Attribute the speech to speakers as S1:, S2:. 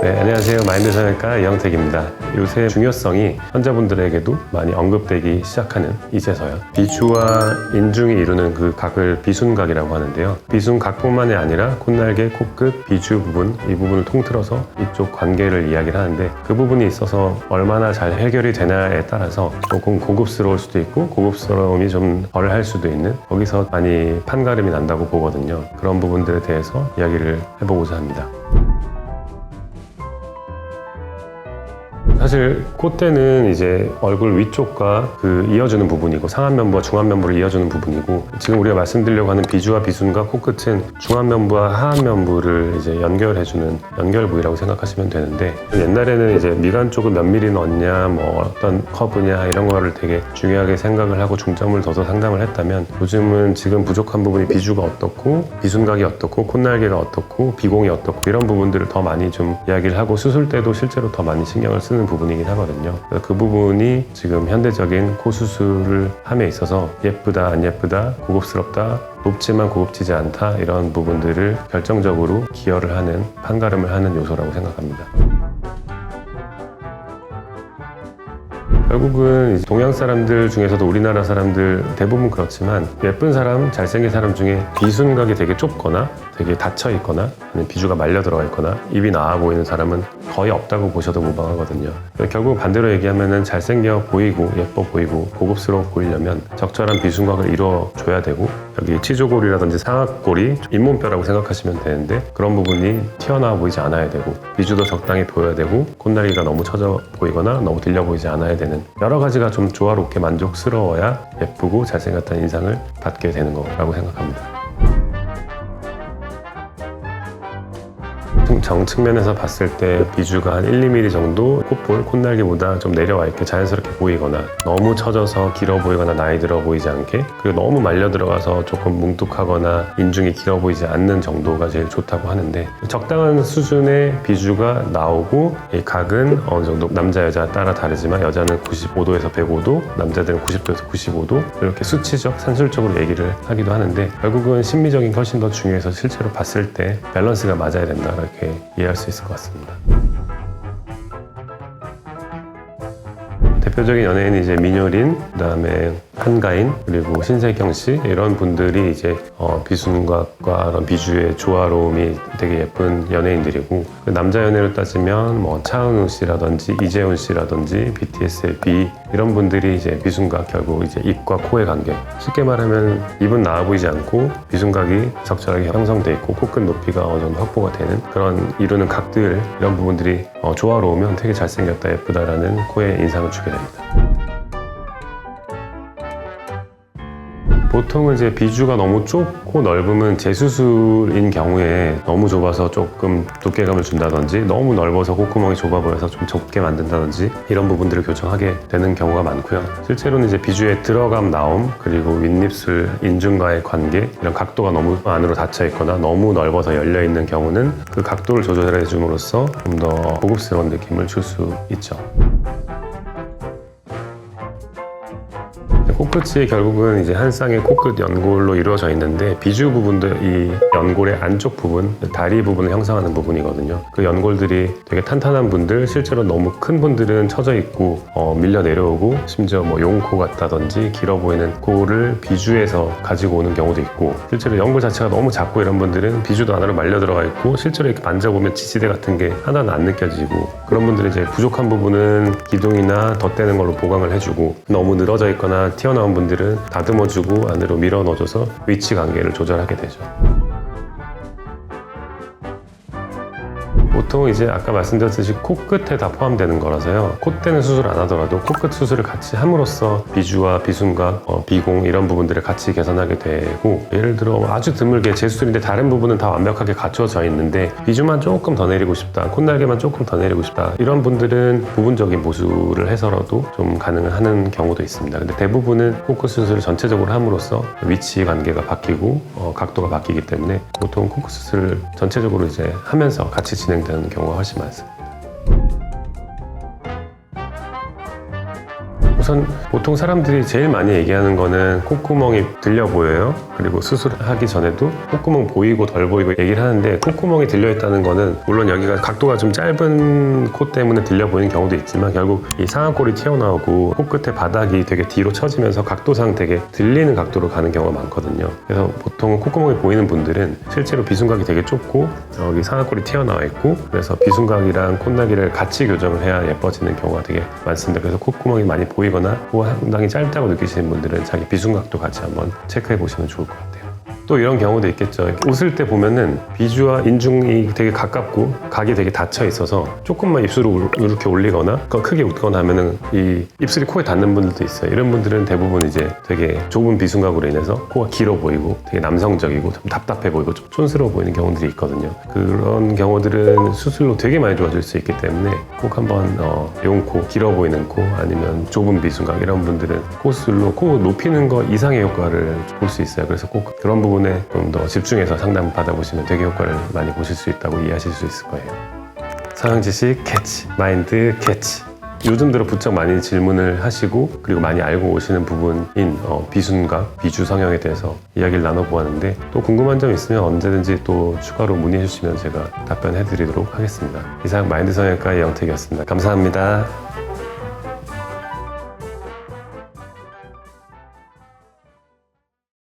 S1: 네, 안녕하세요. 마인드 성형외과 이영택입니다. 요새 중요성이 환자분들에게도 많이 언급되기 시작하는 이제서야 비주와 인중이 이루는 그 각을 비순각이라고 하는데요. 비순각뿐만이 아니라 콧날개, 코끝, 비주 부분, 이 부분을 통틀어서 이쪽 관계를 이야기를 하는데 그 부분이 있어서 얼마나 잘 해결이 되냐에 따라서 조금 고급스러울 수도 있고 고급스러움이 좀 덜할 수도 있는, 거기서 많이 판가름이 난다고 보거든요. 그런 부분들에 대해서 이야기를 해보고자 합니다. 사실 콧대는 이제 얼굴 위쪽과 그 이어주는 부분이고, 상안면부와 중안면부를 이어주는 부분이고, 지금 우리가 말씀드리려고 하는 비주와 비순과 코끝은 중안면부와 하안면부를 이제 연결해주는 연결 부위라고 생각하시면 되는데, 옛날에는 이제 미간 쪽을 몇 미리 넣었냐, 뭐 어떤 커브냐 이런 거를 되게 중요하게 생각을 하고 중점을 둬서 상담을 했다면, 요즘은 지금 부족한 부분이 비주가 어떻고 비순각이 어떻고 콧날개가 어떻고 비공이 어떻고 이런 부분들을 더 많이 좀 이야기를 하고, 수술 때도 실제로 더 많이 신경을 쓰는 부분이긴 하거든요. 그 부분이 지금 현대적인 코 수술을 함에 있어서 예쁘다 안 예쁘다, 고급스럽다 높지만 고급지지 않다, 이런 부분들을 결정적으로 기여를 하는, 판가름을 하는 요소라고 생각합니다. 결국은 동양 사람들 중에서도 우리나라 사람들 대부분 그렇지만, 예쁜 사람, 잘생긴 사람 중에 비순각이 되게 좁거나 되게 닫혀 있거나 아니면 비주가 말려 들어가 있거나 입이 나와 보이는 사람은 거의 없다고 보셔도 무방하거든요. 결국 반대로 얘기하면은 잘생겨 보이고 예뻐 보이고 고급스러워 보이려면 적절한 비순각을 이루어줘야 되고, 여기 치조골이라든지 상악골이 잇몸뼈라고 생각하시면 되는데, 그런 부분이 튀어나와 보이지 않아야 되고, 비주도 적당히 보여야 되고, 콧날개가 너무 처져 보이거나 너무 들려 보이지 않아야 되는 여러 가지가 좀 조화롭게 만족스러워야 예쁘고 잘생겼다는 인상을 받게 되는 거라고 생각합니다. 정측면에서 봤을 때 비주가 한 1-2mm 정도 콧볼, 콧날개보다 좀 내려와 있게 자연스럽게 보이거나, 너무 처져서 길어 보이거나 나이 들어 보이지 않게, 그리고 너무 말려 들어가서 조금 뭉툭하거나 인중이 길어 보이지 않는 정도가 제일 좋다고 하는데, 적당한 수준의 비주가 나오고, 이 각은 어느 정도 남자 여자 따라 다르지만 여자는 95도에서 105도, 남자들은 90도에서 95도, 이렇게 수치적, 산술적으로 얘기를 하기도 하는데, 결국은 심미적인 게 훨씬 더 중요해서 실제로 봤을 때 밸런스가 맞아야 된다, 이렇게 이해할 수 있을 것 같습니다. 대표적인 연예인이 이제 민효린, 그다음에 한가인, 그리고 신세경 씨, 이런 분들이 이제 비순각과 그런 비주의 조화로움이 되게 예쁜 연예인들이고, 남자 연예로 따지면 뭐 차은우 씨라든지 이재훈 씨라든지 BTS의 B, 이런 분들이 이제 비순각, 결국 이제 입과 코의 관계, 쉽게 말하면 입은 나와 보이지 않고 비순각이 적절하게 형성돼 있고 코끝 높이가 어느 정도 확보가 되는 그런 이루는 각들, 이런 부분들이 조화로우면 되게 잘생겼다 예쁘다라는 코의 인상을 주게 됩니다. 보통은 이제 비주가 너무 좁고 넓으면 재수술인 경우에 너무 좁아서 조금 두께감을 준다든지, 너무 넓어서 콧구멍이 좁아 보여서 좀 좁게 만든다든지, 이런 부분들을 교정하게 되는 경우가 많고요. 실제로는 이제 비주의 들어감 나옴, 그리고 윗입술 인중과의 관계, 이런 각도가 너무 안으로 닫혀 있거나 너무 넓어서 열려 있는 경우는 그 각도를 조절해 줌으로써 좀 더 고급스러운 느낌을 줄 수 있죠. 코끝이 결국은 이제 한 쌍의 코끝 연골로 이루어져 있는데, 비주 부분도 이 연골의 안쪽 부분, 다리 부분을 형성하는 부분이거든요. 그 연골들이 되게 탄탄한 분들, 실제로 너무 큰 분들은 처져 있고 밀려 내려오고, 심지어 뭐 용코 같다든지 길어 보이는 코를 비주에서 가지고 오는 경우도 있고, 실제로 연골 자체가 너무 작고 이런 분들은 비주도 안으로 말려 들어가 있고, 실제로 이렇게 만져보면 지지대 같은 게 하나는 안 느껴지고, 그런 분들은 이제 부족한 부분은 기둥이나 덧대는 걸로 보강을 해주고, 너무 늘어져 있거나 튀어나온 분들은 다듬어주고 안으로 밀어 넣어줘서 위치 관계를 조절하게 되죠. 보통 이제 아까 말씀드렸듯이 코끝에 다 포함되는 거라서요, 콧대는 수술 안 하더라도 코끝 수술을 같이 함으로써 비주와 비순각, 비공, 이런 부분들을 같이 개선하게 되고, 예를 들어 아주 드물게 재수술인데 다른 부분은 다 완벽하게 갖춰져 있는데 비주만 조금 더 내리고 싶다, 콧날개만 조금 더 내리고 싶다, 이런 분들은 부분적인 보수를 해서라도 좀 가능한 경우도 있습니다. 근데 대부분은 코끝 수술을 전체적으로 함으로써 위치 관계가 바뀌고 각도가 바뀌기 때문에 보통 코끝 수술을 전체적으로 이제 하면서 같이 진행되는 경우가 훨씬 많습니다. 우선 보통 사람들이 제일 많이 얘기하는 거는 콧구멍이 들려 보여요. 그리고 수술하기 전에도 콧구멍 보이고 덜 보이고 얘기를 하는데, 콧구멍이 들려 있다는 거는 물론 여기가 각도가 좀 짧은 코 때문에 들려 보이는 경우도 있지만, 결국 이 상악골이 튀어나오고 코끝의 바닥이 되게 뒤로 처지면서 각도상 되게 들리는 각도로 가는 경우가 많거든요. 그래서 보통 콧구멍이 보이는 분들은 실제로 비순각이 되게 좁고 여기 상악골이 튀어나와 있고, 그래서 비순각이랑 콧나기를 같이 교정을 해야 예뻐지는 경우가 되게 많습니다. 그래서 콧구멍이 많이 보이거나 코가 상당히 짧다고 느끼시는 분들은 자기 비순각도 같이 한번 체크해 보시면 좋을 것 같아요. 또 이런 경우도 있겠죠. 웃을 때 보면은 비주와 인중이 되게 가깝고 각이 되게 닫혀 있어서 조금만 입술을 이렇게 올리거나 크게 웃거나 하면은 이 입술이 코에 닿는 분들도 있어요. 이런 분들은 대부분 이제 되게 좁은 비순각으로 인해서 코가 길어 보이고 되게 남성적이고 좀 답답해 보이고 좀 촌스러워 보이는 경우들이 있거든요. 그런 경우들은 수술로 되게 많이 좋아질 수 있기 때문에 꼭 한번 용코, 길어 보이는 코, 아니면 좁은 비순각 이런 분들은 코 수술로 코 높이는 거 이상의 효과를 볼 수 있어요. 그래서 꼭 그런 부분에 좀 더 집중해서 상담 받아보시면 되게 효과를 많이 보실 수 있다고 이해하실 수 있을 거예요. 서양지식 캐치, 마인드 캐치. 요즘 들어 부쩍 많이 질문을 하시고 그리고 많이 알고 오시는 부분인 비순각, 비주 성형에 대해서 이야기를 나눠보았는데, 또 궁금한 점 있으면 언제든지 또 추가로 문의해 주시면 제가 답변해 드리도록 하겠습니다. 이상 마인드 성형외과의 영택이었습니다. 감사합니다.